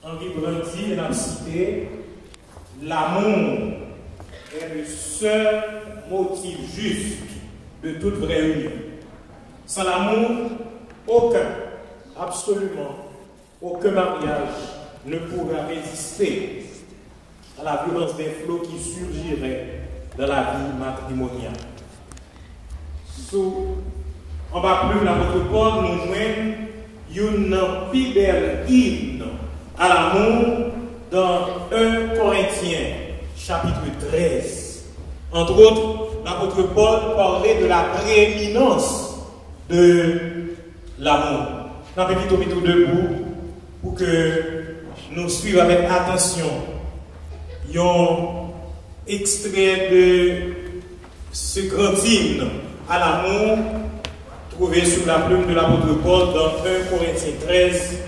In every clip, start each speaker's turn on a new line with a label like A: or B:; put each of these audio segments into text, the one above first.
A: Henri Brandy et n'a cité l'amour est le seul motif juste de toute vraie union. Sans l'amour, absolument aucun mariage ne pourra résister à la violence des flots qui surgiraient dans la vie matrimoniale. En bas plus, l'apôtre Paul nous joint une plus belle hymne à l'amour dans 1 Corinthiens, chapitre 13. Entre autres, l'apôtre Paul parlait de la prééminence de l'amour. Nous avons mis tout debout pour que nous suivions avec attention un extrait de ce grand hymne à l'amour trouvé sous la plume de l'apôtre Paul dans 1 Corinthiens 13.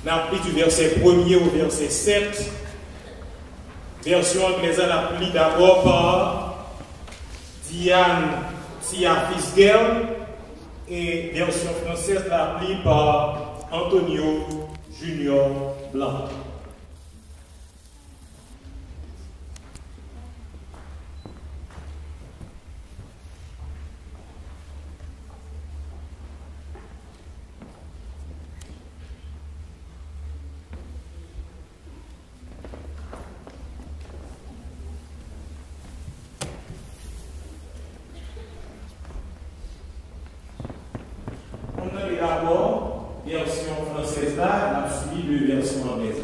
A: Nous avons pris du verset 1er au verset 7. Version anglaise, on l'a pris d'abord par Diane Tia Fisdale et version française l'a pris par Antonio Junior Blanc. D'abord, version française là, on a suivi de version anglaise.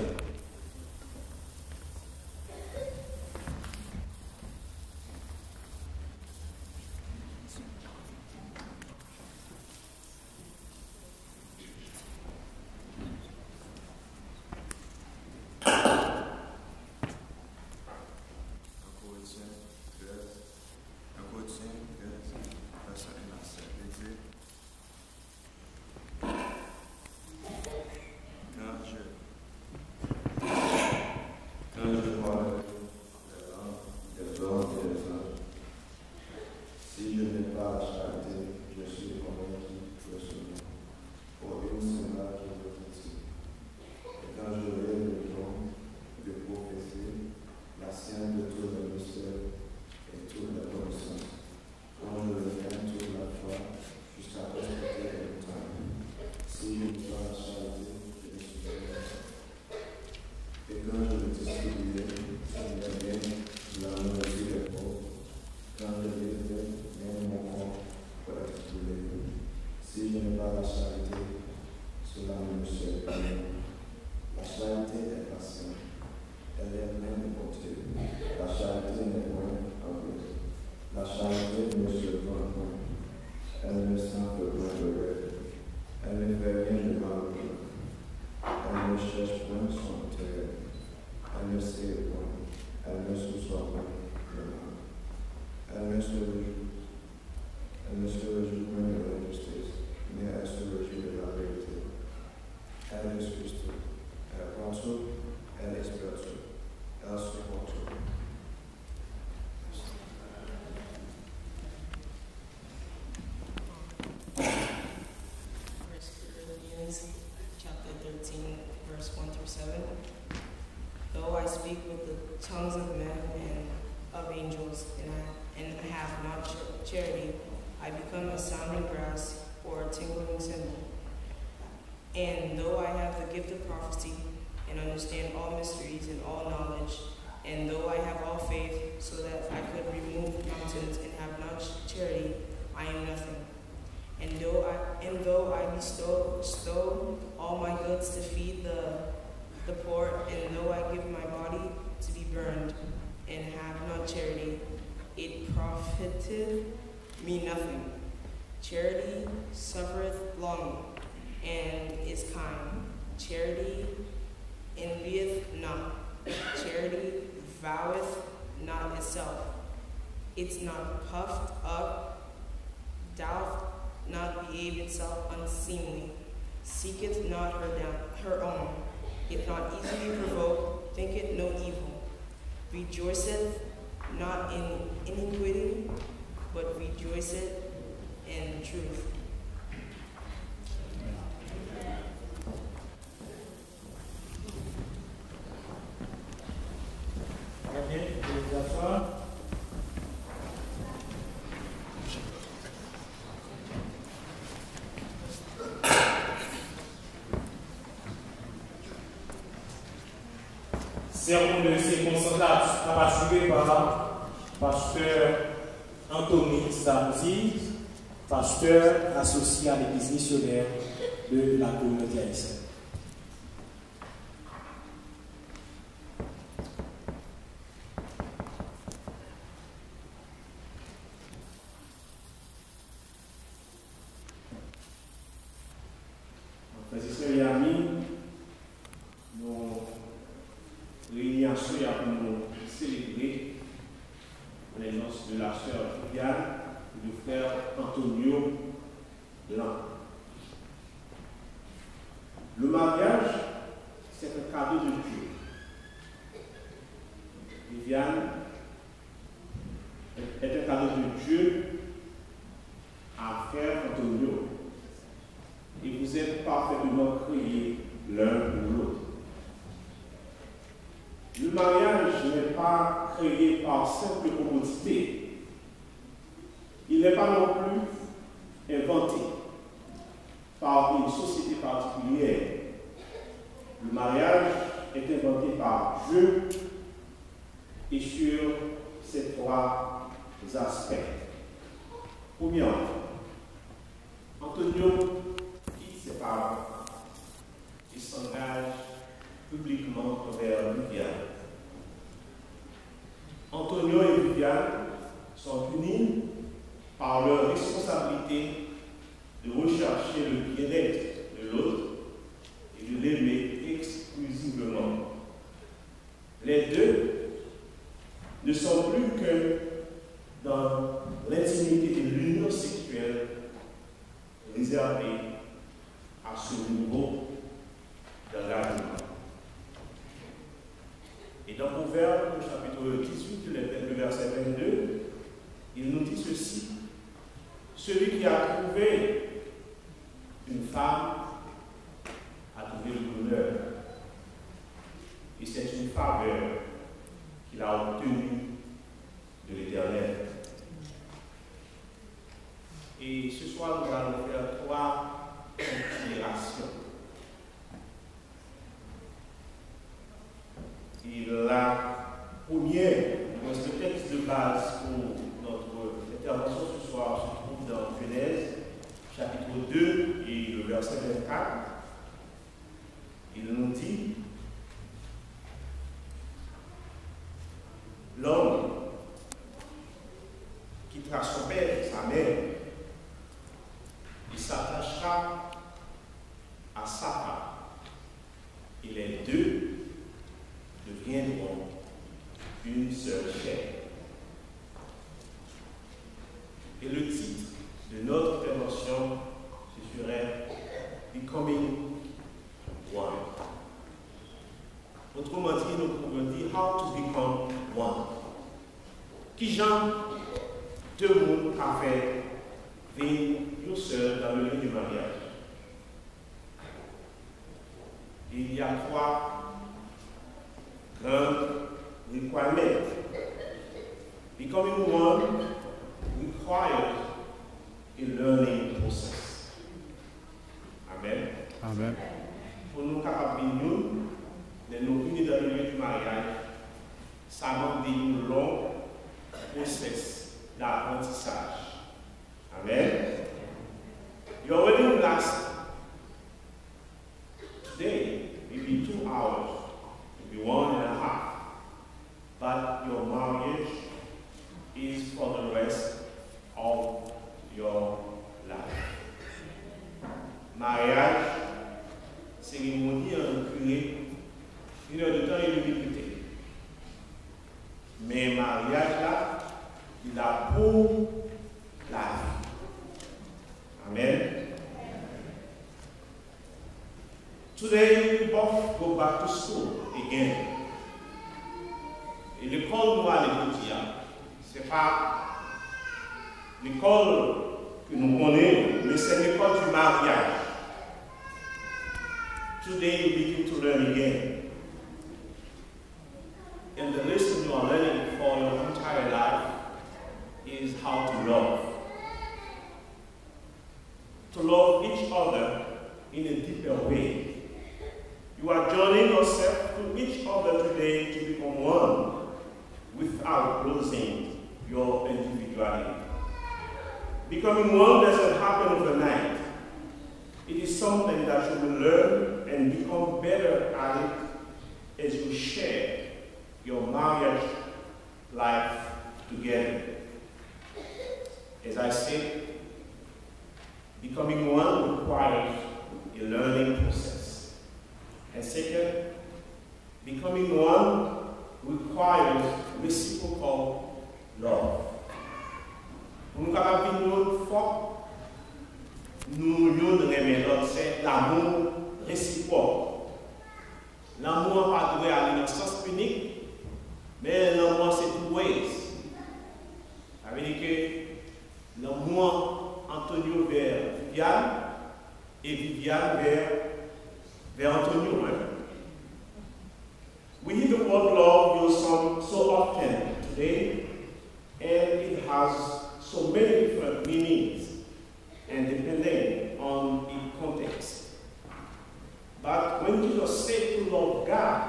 B: Though I speak with the tongues of men and of angels, and have not charity, I become a sounding brass or a tinkling cymbal. And though I have the gift of prophecy, and understand all mysteries and all knowledge, and though I have all faith, so that I could remove mountains and have not charity, I am nothing. And though I bestow all my goods to feed the poor, and though I give my body to be burned, and have not charity, it profiteth me nothing. Charity suffereth long, and is kind. Charity envieth not. Charity voweth not itself. It's not puffed up, doth not behave itself unseemly, seeketh not her own, is not easily provoked, thinketh no evil, rejoiceth not in iniquity, but rejoiceth in truth.
A: sermon de circonstance assuré par pasteur Anthony Samzi, pasteur associé à l'église missionnaire de la communauté haïtienne. Frères et amis, nous réunions pour nous célébrer les noces de la sœur Viviane et du frère Antonio Blanc. Le mariage, c'est un cadeau de Dieu. Viviane est un cadeau de Dieu à frère Antonio. Et vous êtes parfaitement créés l'un pour l'autre. Le mariage n'est pas créé par simple commodité. Il n'est pas non plus inventé par une société particulière. Le mariage est inventé par Dieu et sur ces trois aspects. Premièrement, Antonio ses parents, qui s'engagent publiquement envers Viviane. Antonio et Viviane sont unis par leur responsabilité de rechercher le bien-être de l'autre et de l'aimer exclusivement. Les deux ne sont plus que dans l'intimité de l'union sexuelle réservée à ce niveau d'engagement. Et dans Proverbe, chapitre 18, le verset 22, il nous dit ceci: celui qui a trouvé une femme a trouvé le bonheur. Et c'est une faveur qu'il a obtenue de l'Éternel. Et ce soir, nous allons faire trois considération. Et la première, le texte de base pour notre intervention ce soir se trouve dans Genèse, chapitre 2 et le verset 24. Il nous dit: l'homme quittera son père et sa mère, il s'attachera à sa femme, et les deux deviendront une seule chair. Et le titre de notre intervention, ce serait Becoming One. Autrement dit, nous pouvons dire How to Become One. Qui Jean deux mondes a fait vivre nous seuls dans le lieu du mariage. Il y a trois grands requirements. Becoming one requires a learning process. Amen.
C: Amen.
A: Pour nous capables de nous unir dans le lieu du mariage, ça demande un long process d'apprentissage. Amen. Your wedding will last today, maybe 2 hours, maybe 1.5. But your marriage is for the rest of your life. Mariage, cérémonie inclue, 1 heure de temps et limité. Mais mariage là, il a pour la vie. Amen. Today we both go back to school again. Et l'école nous à l'école, c'est pas l'école que nous connaissons, mais c'est l'école du mariage. Today you begin to learn again. And the lesson you are learning for your entire life is how to love. To love each other in a deeper way.
C: You are joining yourself to each other today to become one without losing your individuality. Becoming one doesn't happen overnight. It is something that you will learn and become better at it as you share your marriage life together. As I said, becoming one requires a learning process. And second, becoming one requires reciprocal love. Pour nous capables de vivre fort, nous aimer l'autre, c'est l'amour réciproque. L'amour n'a pas dû aller dans le sens unique, mais l'amour c'est two ways. Ça veut dire que l'amour Antonio vers Viviane et Viviane vers Antonio. We hear the word love used so often today, and it has so many different meanings and depending on the context. But when Jesus said to love God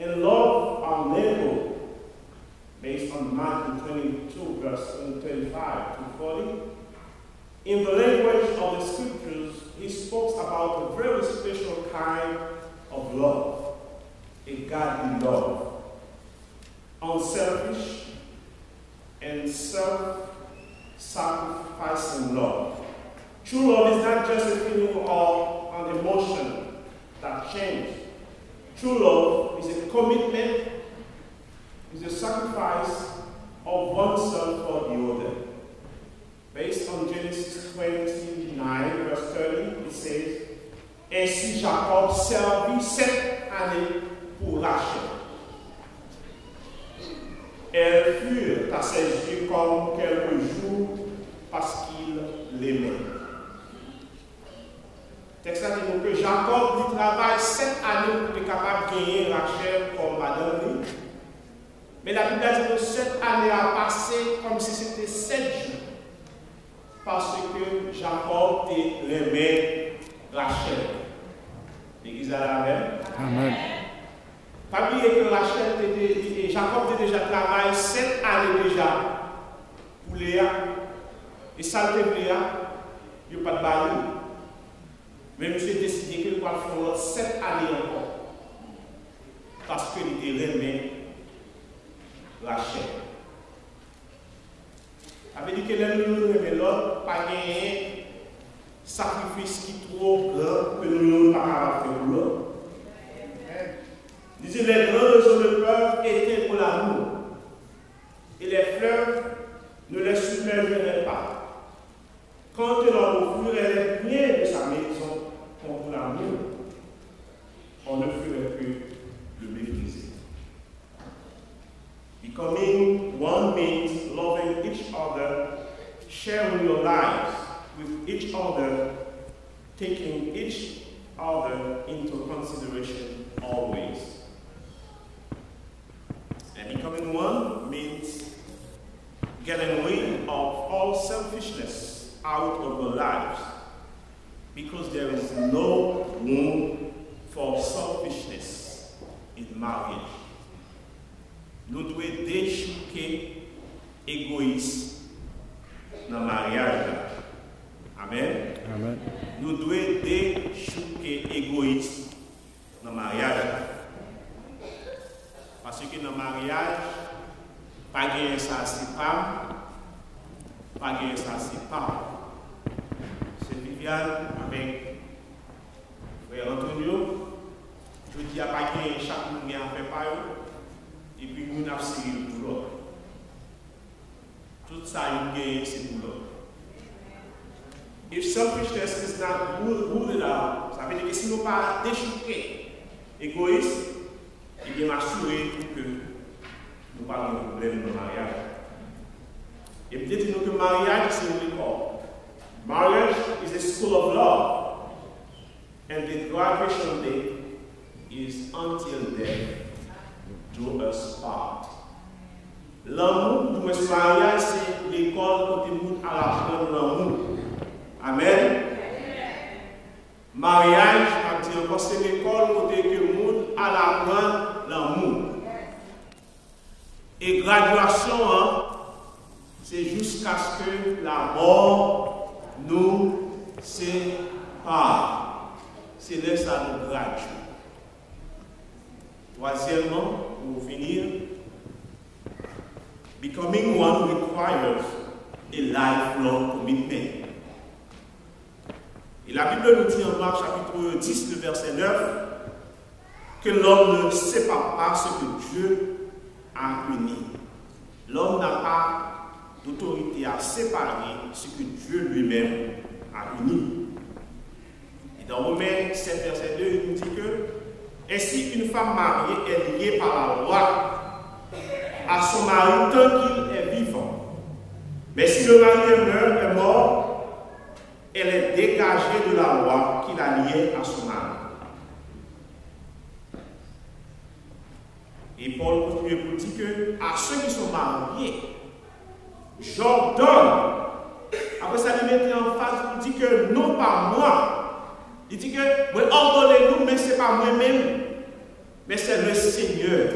C: and love our neighbor, based on Matthew 22, verse 35 to 40, in the language of the scriptures, he spoke about a very special kind of love, a godly love, unselfish and self-sacrificing love. True love is not just a feeling or an emotion that changes. True love is a commitment, is a sacrifice of oneself for the other. Based on Genesis 29, verse 30, it says, Ainsi Jacob servit 7 années pour Rachel. Elles furent à ses yeux comme quelques jours parce qu'il l'aimait. Texte dit que Jacob lui travaille 7 années pour être capable de gagner Rachel comme madame. Mais la Bible dit que 7 années a passé comme si c'était 7 jours. Parce que Jacob l'aimait Rachel. L'église à la même.
D: Amen.
C: Pas oublier que Jacob a déjà travaillé 7 années déjà pour Léa. Et ça le Léa, il n'y a pas de bail. Mais monsieur a décidé qu'il va faire 7 années encore. Parce qu'il aimait Rachel. Ça veut dire que nous aimons l'autre, pas gagner sacrifice qui est trop grand que nous ne pouvons pas faire pour l'autre. Disait les grands réseaux de peur étaient pour l'amour. Et les fleurs ne les submergeaient pas. Quand l'on ouvrirait bien de sa maison contre l'amour, on ne ferait que le mépriser. Becoming one means loving each other, sharing your lives with each other, taking each other into consideration always. And becoming one means getting rid of all selfishness out of our lives, because there is no room for selfishness in marriage. Nous devons déchouquer égoïsme dans le mariage. Amen.
D: Amen.
C: Nous devons déchouquer égoïsme dans le mariage. Parce que dans le mariage, pas gagner ça c'est pas gagner ça c'est pas. C'est Viviane avec frère Antonio. Je dis à pas gagner chaque monde qui a fait pas. Et puis nous avons série pour l'autre. Tout ça, c'est pour l'autre. If selfishness is not rooted out, ça veut dire que si nous ne pas déchouquer égoïsme, il bien m'assurer que nous pas de problème dans le mariage. Et peut-être que le mariage, c'est une école. Marriage is a school of love. And the graduation day is until death. Do us part. L'amour, pour le mariage, c'est l'école où tout le monde a l'apprendre l'amour. Amen. Mariage, c'est l'école où ça nous gratuit. Troisièmement, pour finir, becoming one requires a lifelong commitment. Et la Bible nous dit en Marc chapitre 10, le verset 9, que l'homme ne sépare pas ce que Dieu a uni. L'homme n'a pas d'autorité à séparer ce que Dieu lui-même a uni. Et dans Romains 7, verset 2, il nous dit que ainsi qu'une femme mariée est liée par la loi à son mari tant qu'il est vivant. Mais si le mari est mort, elle est dégagée de la loi qui la liait à son mari. Et Paul continue pour dire que à ceux qui sont mariés, j'ordonne. Après ça, il met en face pour dire que non pas moi. Il dit que moi ordonnez-nous, mais ce n'est pas moi-même, mais c'est le Seigneur.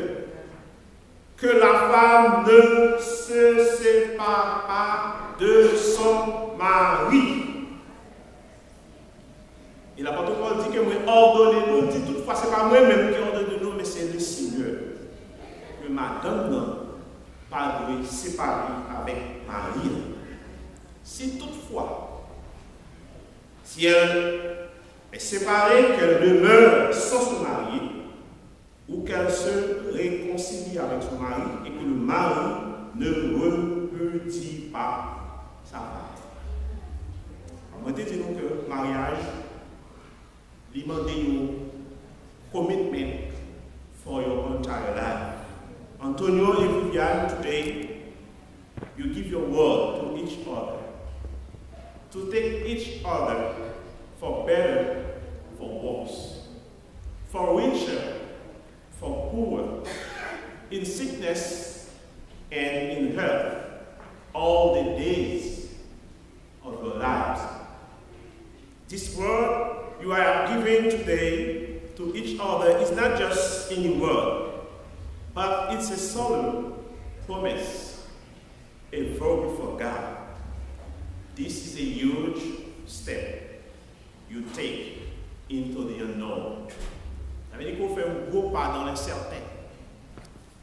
C: Que la femme ne se sépare pas de son mari. Et l'apôtre Paul dit que moi ordonnez-nous, dit toutefois, ce n'est pas moi-même qui ordonne nous, mais c'est le Seigneur. Que madame pas de séparer avec Marie. Si toutefois, si elle est séparée, qu'elle demeure sans son mari, ou qu'elle se réconcilie avec son mari, et que le mari ne repudie pas sa femme. On va dire que le mariage, il demande un commitment for your entire life. Antonio and Vivian, today, you give your word to each other, to take each other for better, for worse, for richer, for poor, in sickness and in health, all the days of your lives. This word you are giving today to each other is not just any word, but it's a solemn promise, a vow before God. This is a huge step you take into the unknown. Ça veut dire qu'on fait un gros pas dans l'incertain,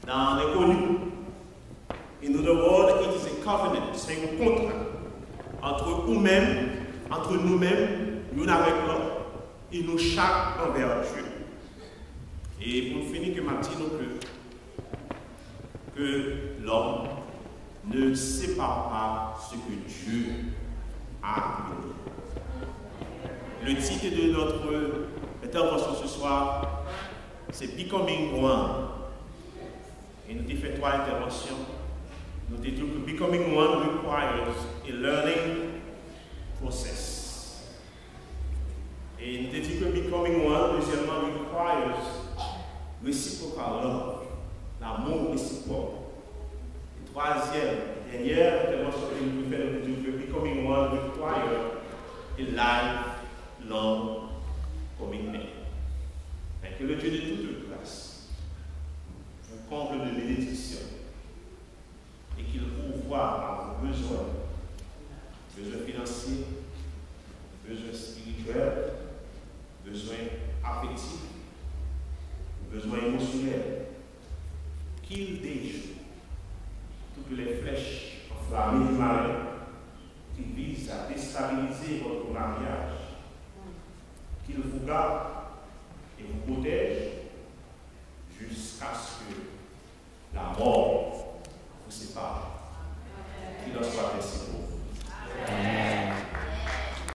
C: dans l'inconnu. In other words, it is a covenant, c'est un contrat entre nous-mêmes, nous avec l'autre, et nous chaque envers Dieu. Et pour finir, que m'a dit que l'homme ne sépare pas ce que Dieu a uni. Le titre de notre intervention ce soir, c'est Becoming One. Et nous avons fait 3 interventions. Nous avons dit que Becoming One requires a learning process. Et nous avons dit que Becoming One, deuxièmement, requires reciprocal love, l'amour réciproque. Et troisième, dernière intervention que nous avons fait, nous avons dit que Becoming One requires a lifelong commitment. Et que le Dieu de toute grâce vous comble de bénédiction et qu'il pourvoie à vos besoins financiers, besoins spirituels, besoins affectifs, besoins émotionnels, qu'il déjoue toutes les flèches enflammées du malin qui visent à déstabiliser votre mariage, qu'il vous garde et vous protège jusqu'à ce que la mort vous sépare. Qu'il en soit ainsi pour vous.